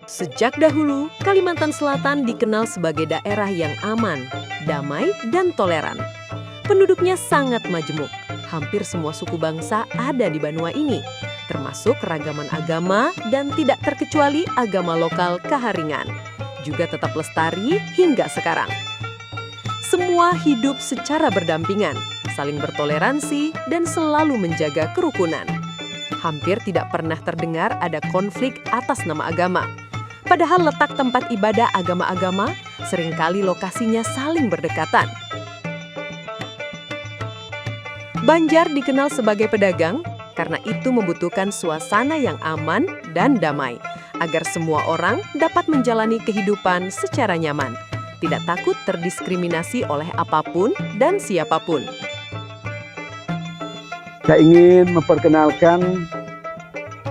Sejak dahulu, Kalimantan Selatan dikenal sebagai daerah yang aman, damai, dan toleran. Penduduknya sangat majemuk. Hampir semua suku bangsa ada di benua ini, termasuk keragaman agama dan tidak terkecuali agama lokal Kaharingan. Juga tetap lestari hingga sekarang. Semua hidup secara berdampingan, saling bertoleransi, dan selalu menjaga kerukunan. Hampir tidak pernah terdengar ada konflik atas nama agama. Padahal letak tempat ibadah agama-agama seringkali lokasinya saling berdekatan. Banjar dikenal sebagai pedagang karena itu membutuhkan suasana yang aman dan damai, agar semua orang dapat menjalani kehidupan secara nyaman, tidak takut terdiskriminasi oleh apapun dan siapapun. Saya ingin memperkenalkan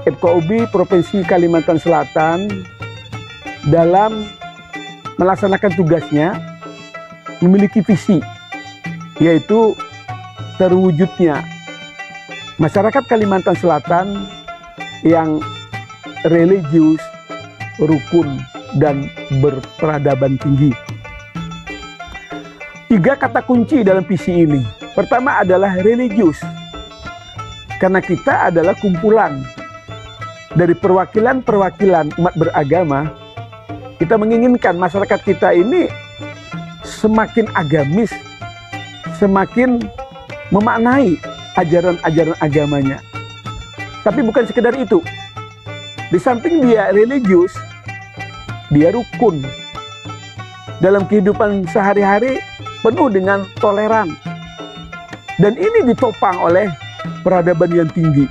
FKUB Provinsi Kalimantan Selatan dalam melaksanakan tugasnya memiliki visi, yaitu terwujudnya masyarakat Kalimantan Selatan yang religius, rukun, dan berperadaban tinggi. 3 kata kunci dalam visi ini. Pertama adalah religius, karena kita adalah kumpulan dari perwakilan-perwakilan umat beragama. Kita menginginkan masyarakat kita ini semakin agamis, semakin memaknai ajaran-ajaran agamanya. Tapi bukan sekedar itu. Di samping dia religius, dia rukun. Dalam kehidupan sehari-hari penuh dengan toleran. Dan ini ditopang oleh peradaban yang tinggi.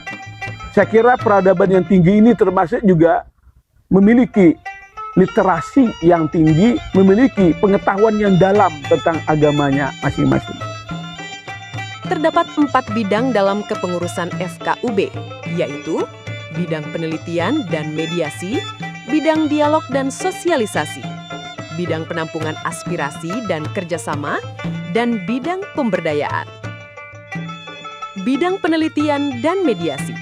Saya kira peradaban yang tinggi ini termasuk juga memiliki literasi yang tinggi, memiliki pengetahuan yang dalam tentang agamanya masing-masing. Terdapat 4 bidang dalam kepengurusan FKUB, yaitu bidang penelitian dan mediasi, bidang dialog dan sosialisasi, bidang penampungan aspirasi dan kerjasama, dan bidang pemberdayaan. Bidang penelitian dan mediasi.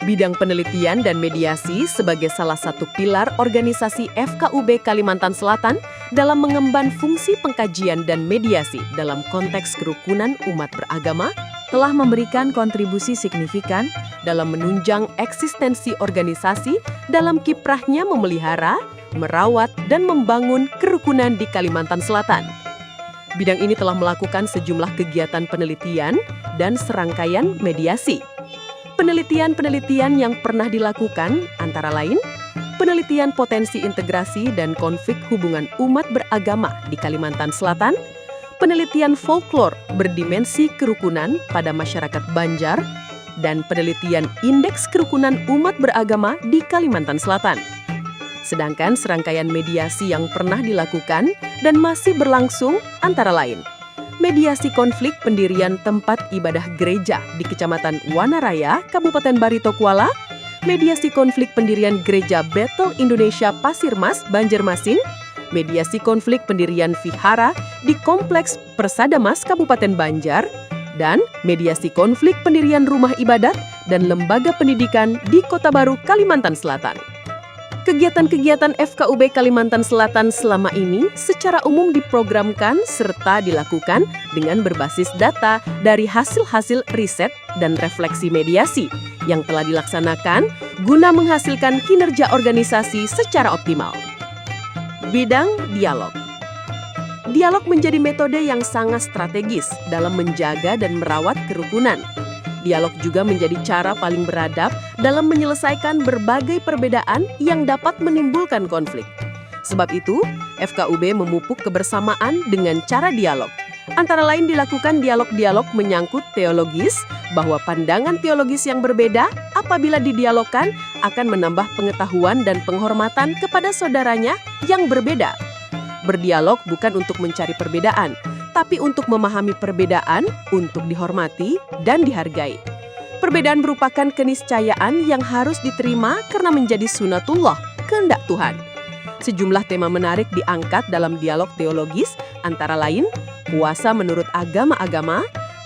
Bidang penelitian dan mediasi sebagai salah satu pilar organisasi FKUB Kalimantan Selatan dalam mengemban fungsi pengkajian dan mediasi dalam konteks kerukunan umat beragama telah memberikan kontribusi signifikan dalam menunjang eksistensi organisasi dalam kiprahnya memelihara, merawat, dan membangun kerukunan di Kalimantan Selatan. Bidang ini telah melakukan sejumlah kegiatan penelitian dan serangkaian mediasi. Penelitian-penelitian yang pernah dilakukan antara lain penelitian potensi integrasi dan konflik hubungan umat beragama di Kalimantan Selatan, penelitian folklor berdimensi kerukunan pada masyarakat Banjar, dan penelitian indeks kerukunan umat beragama di Kalimantan Selatan. Sedangkan serangkaian mediasi yang pernah dilakukan dan masih berlangsung antara lain mediasi konflik pendirian tempat ibadah gereja di Kecamatan Wanaraya, Kabupaten Barito Kuala, mediasi konflik pendirian gereja Bethel Indonesia Pasir Mas, Banjarmasin, mediasi konflik pendirian vihara di Kompleks Persada Mas, Kabupaten Banjar, dan mediasi konflik pendirian rumah ibadat dan lembaga pendidikan di Kota Baru, Kalimantan Selatan. Kegiatan-kegiatan FKUB Kalimantan Selatan selama ini secara umum diprogramkan serta dilakukan dengan berbasis data dari hasil-hasil riset dan refleksi mediasi yang telah dilaksanakan guna menghasilkan kinerja organisasi secara optimal. Bidang dialog. Dialog menjadi metode yang sangat strategis dalam menjaga dan merawat kerukunan. Dialog juga menjadi cara paling beradab dalam menyelesaikan berbagai perbedaan yang dapat menimbulkan konflik. Sebab itu, FKUB memupuk kebersamaan dengan cara dialog. Antara lain dilakukan dialog-dialog menyangkut teologis, bahwa pandangan teologis yang berbeda apabila didialogkan akan menambah pengetahuan dan penghormatan kepada saudaranya yang berbeda. Berdialog bukan untuk mencari perbedaan, tapi untuk memahami perbedaan, untuk dihormati dan dihargai. Perbedaan merupakan keniscayaan yang harus diterima karena menjadi sunatullah, kehendak Tuhan. Sejumlah tema menarik diangkat dalam dialog teologis, antara lain puasa menurut agama-agama,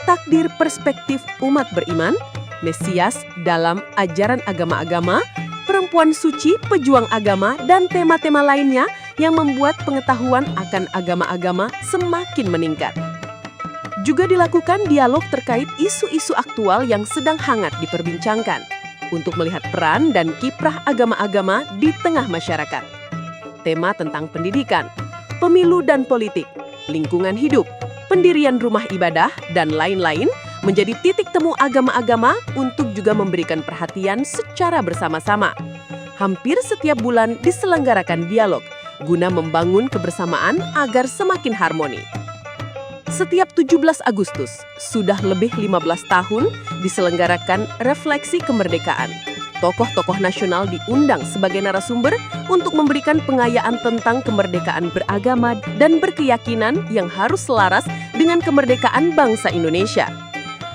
takdir perspektif umat beriman, Mesias dalam ajaran agama-agama, perempuan suci, pejuang agama, dan tema-tema lainnya yang membuat pengetahuan akan agama-agama semakin meningkat. Juga dilakukan dialog terkait isu-isu aktual yang sedang hangat diperbincangkan untuk melihat peran dan kiprah agama-agama di tengah masyarakat. Tema tentang pendidikan, pemilu dan politik, lingkungan hidup, pendirian rumah ibadah, dan lain-lain menjadi titik temu agama-agama untuk juga memberikan perhatian secara bersama-sama. Hampir setiap bulan diselenggarakan dialog guna membangun kebersamaan agar semakin harmoni. Setiap 17 Agustus, sudah lebih 15 tahun diselenggarakan Refleksi Kemerdekaan. Tokoh-tokoh nasional diundang sebagai narasumber untuk memberikan pengayaan tentang kemerdekaan beragama dan berkeyakinan yang harus selaras dengan kemerdekaan bangsa Indonesia.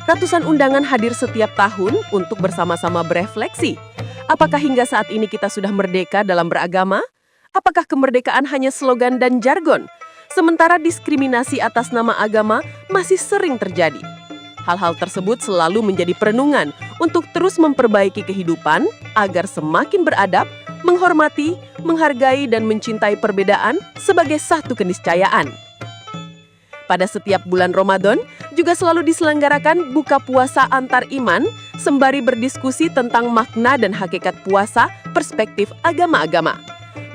Ratusan undangan hadir setiap tahun untuk bersama-sama berefleksi. Apakah hingga saat ini kita sudah merdeka dalam beragama? Apakah kemerdekaan hanya slogan dan jargon? Sementara diskriminasi atas nama agama masih sering terjadi. Hal-hal tersebut selalu menjadi perenungan untuk terus memperbaiki kehidupan agar semakin beradab, menghormati, menghargai, dan mencintai perbedaan sebagai satu keniscayaan. Pada setiap bulan Ramadan, juga selalu diselenggarakan buka puasa antar iman, sembari berdiskusi tentang makna dan hakikat puasa perspektif agama-agama.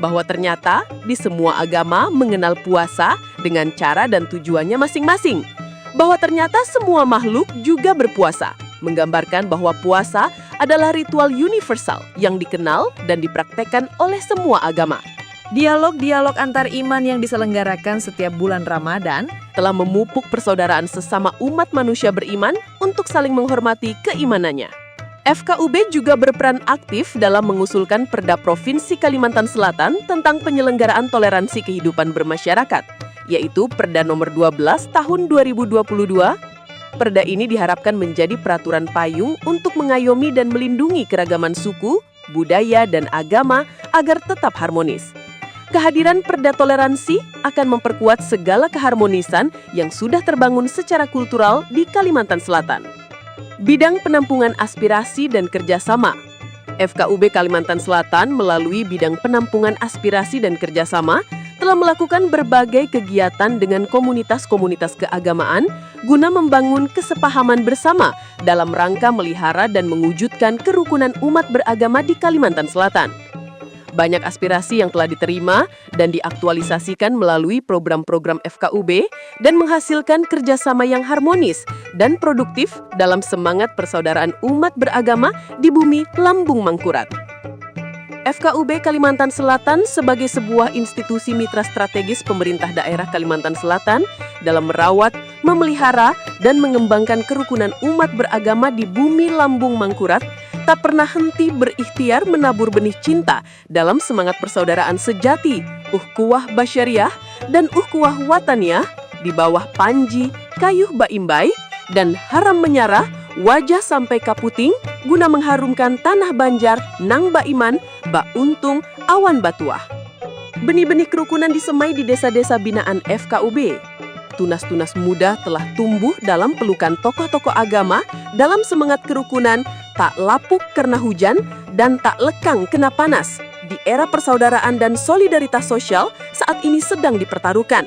Bahwa ternyata di semua agama mengenal puasa dengan cara dan tujuannya masing-masing. Bahwa ternyata semua makhluk juga berpuasa, menggambarkan bahwa puasa adalah ritual universal yang dikenal dan dipraktekkan oleh semua agama. Dialog-dialog antar iman yang diselenggarakan setiap bulan Ramadan telah memupuk persaudaraan sesama umat manusia beriman untuk saling menghormati keimanannya. FKUB juga berperan aktif dalam mengusulkan Perda Provinsi Kalimantan Selatan tentang penyelenggaraan toleransi kehidupan bermasyarakat, yaitu Perda nomor 12 tahun 2022. Perda ini diharapkan menjadi peraturan payung untuk mengayomi dan melindungi keragaman suku, budaya, dan agama agar tetap harmonis. Kehadiran Perda Toleransi akan memperkuat segala keharmonisan yang sudah terbangun secara kultural di Kalimantan Selatan. Bidang penampungan aspirasi dan kerjasama. FKUB Kalimantan Selatan melalui bidang penampungan aspirasi dan kerjasama telah melakukan berbagai kegiatan dengan komunitas-komunitas keagamaan guna membangun kesepahaman bersama dalam rangka melihara dan mewujudkan kerukunan umat beragama di Kalimantan Selatan. Banyak aspirasi yang telah diterima dan diaktualisasikan melalui program-program FKUB dan menghasilkan kerjasama yang harmonis dan produktif dalam semangat persaudaraan umat beragama di bumi Lambung Mangkurat. FKUB Kalimantan Selatan sebagai sebuah institusi mitra strategis pemerintah daerah Kalimantan Selatan dalam merawat, memelihara, dan mengembangkan kerukunan umat beragama di bumi Lambung Mangkurat tak pernah henti berikhtiar menabur benih cinta dalam semangat persaudaraan sejati, ukhuwah basyariah, dan ukhuwah wataniyah di bawah Panji, Kayuh Baimbai, dan Haram Menyarah, Wajah Sampai Kaputing guna mengharumkan tanah Banjar, Nang Baiman, Ba Untung, Awan Batuah. Benih-benih kerukunan disemai di desa-desa binaan FKUB. Tunas-tunas muda telah tumbuh dalam pelukan tokoh-tokoh agama dalam semangat kerukunan, tak lapuk karena hujan dan tak lekang kena panas di era persaudaraan dan solidaritas sosial saat ini sedang dipertaruhkan.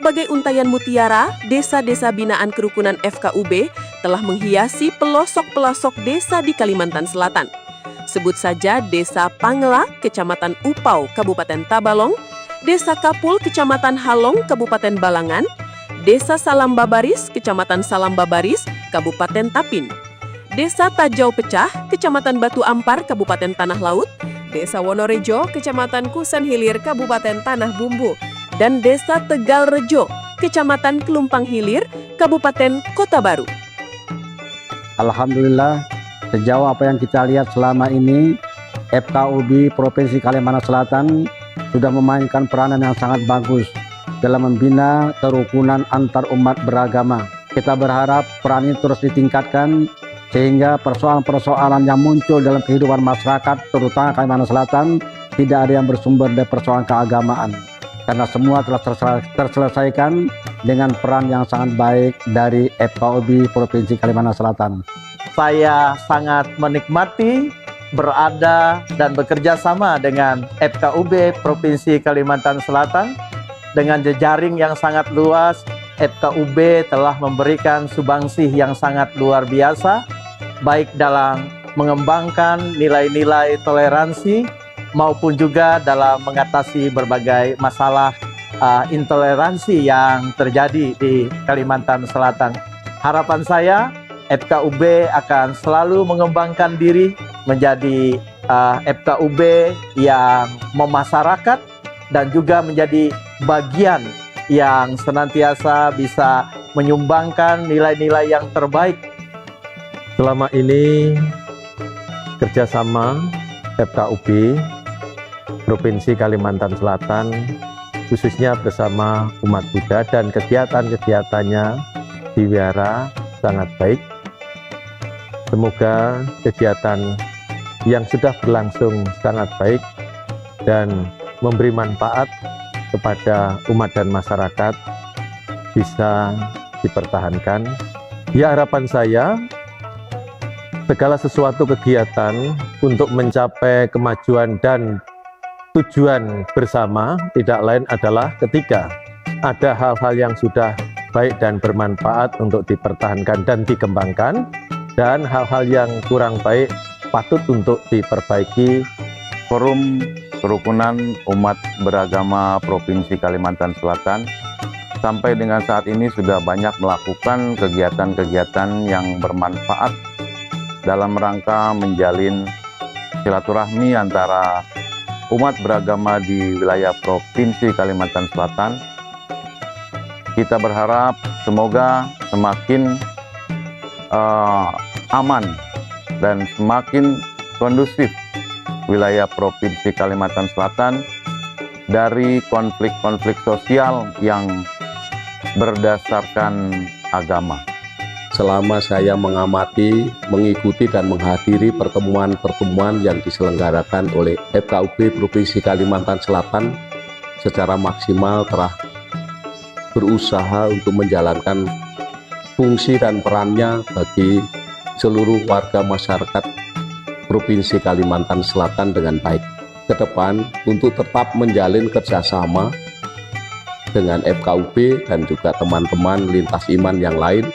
Bagai untayan mutiara, desa-desa binaan kerukunan FKUB telah menghiasi pelosok-pelosok desa di Kalimantan Selatan. Sebut saja Desa Pangela, Kecamatan Upau, Kabupaten Tabalong, Desa Kapul, Kecamatan Halong, Kabupaten Balangan, Desa Salambabaris, Kecamatan Salambabaris, Kabupaten Tapin, Desa Tajau Pecah, Kecamatan Batu Ampar, Kabupaten Tanah Laut, Desa Wonorejo, Kecamatan Kusen Hilir, Kabupaten Tanah Bumbu, dan Desa Tegal Rejo, Kecamatan Kelumpang Hilir, Kabupaten Kota Baru. Alhamdulillah, sejauh apa yang kita lihat selama ini, FKUB Provinsi Kalimantan Selatan sudah memainkan peranan yang sangat bagus dalam membina kerukunan antar umat beragama. Kita berharap peran ini terus ditingkatkan sehingga persoalan-persoalan yang muncul dalam kehidupan masyarakat, terutama Kalimantan Selatan, tidak ada yang bersumber dari persoalan keagamaan. Karena semua telah terselesaikan dengan peran yang sangat baik dari FKUB Provinsi Kalimantan Selatan. Saya sangat menikmati berada dan bekerja sama dengan FKUB Provinsi Kalimantan Selatan. Dengan jejaring yang sangat luas, FKUB telah memberikan subangsih yang sangat luar biasa, baik dalam mengembangkan nilai-nilai toleransi maupun juga dalam mengatasi berbagai masalah intoleransi yang terjadi di Kalimantan Selatan. Harapan saya, FKUB akan selalu mengembangkan diri menjadi FKUB yang memasyarakat dan juga menjadi bagian yang senantiasa bisa menyumbangkan nilai-nilai yang terbaik. Selama ini kerjasama FKUB Provinsi Kalimantan Selatan khususnya bersama umat Buddha dan kegiatan-kegiatannya di wihara sangat baik. Semoga kegiatan yang sudah berlangsung sangat baik dan memberi manfaat kepada umat dan masyarakat bisa dipertahankan. Ya, harapan saya segala sesuatu kegiatan untuk mencapai kemajuan dan tujuan bersama tidak lain adalah ketika ada hal-hal yang sudah baik dan bermanfaat untuk dipertahankan dan dikembangkan, dan hal-hal yang kurang baik patut untuk diperbaiki. Forum Kerukunan Umat Beragama Provinsi Kalimantan Selatan sampai dengan saat ini sudah banyak melakukan kegiatan-kegiatan yang bermanfaat dalam rangka menjalin silaturahmi antara umat beragama di wilayah Provinsi Kalimantan Selatan. Kita berharap semoga semakin aman dan semakin kondusif wilayah Provinsi Kalimantan Selatan dari konflik-konflik sosial yang berdasarkan agama. Selama saya mengamati, mengikuti dan menghadiri pertemuan-pertemuan yang diselenggarakan oleh FKUB Provinsi Kalimantan Selatan secara maksimal telah berusaha untuk menjalankan fungsi dan perannya bagi seluruh warga masyarakat Provinsi Kalimantan Selatan dengan baik. Ke depan untuk tetap menjalin kerjasama dengan FKUB dan juga teman-teman lintas iman yang lain.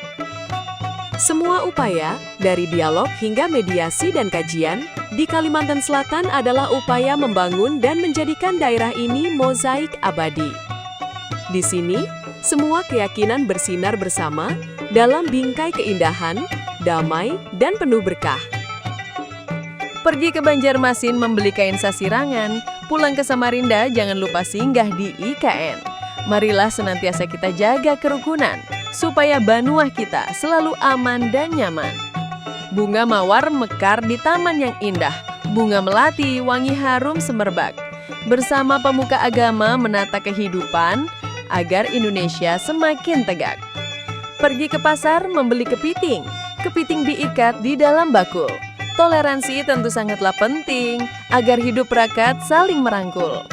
Semua upaya, dari dialog hingga mediasi dan kajian, di Kalimantan Selatan adalah upaya membangun dan menjadikan daerah ini mozaik abadi. Di sini, semua keyakinan bersinar bersama dalam bingkai keindahan, damai, dan penuh berkah. Pergi ke Banjarmasin membeli kain sasirangan, pulang ke Samarinda jangan lupa singgah di IKN. Marilah senantiasa kita jaga kerukunan, supaya Banuah kita selalu aman dan nyaman. Bunga mawar mekar di taman yang indah, bunga melati wangi harum semerbak. Bersama pemuka agama menata kehidupan agar Indonesia semakin tegak. Pergi ke pasar membeli kepiting, kepiting diikat di dalam bakul. Toleransi tentu sangatlah penting agar hidup rakyat saling merangkul.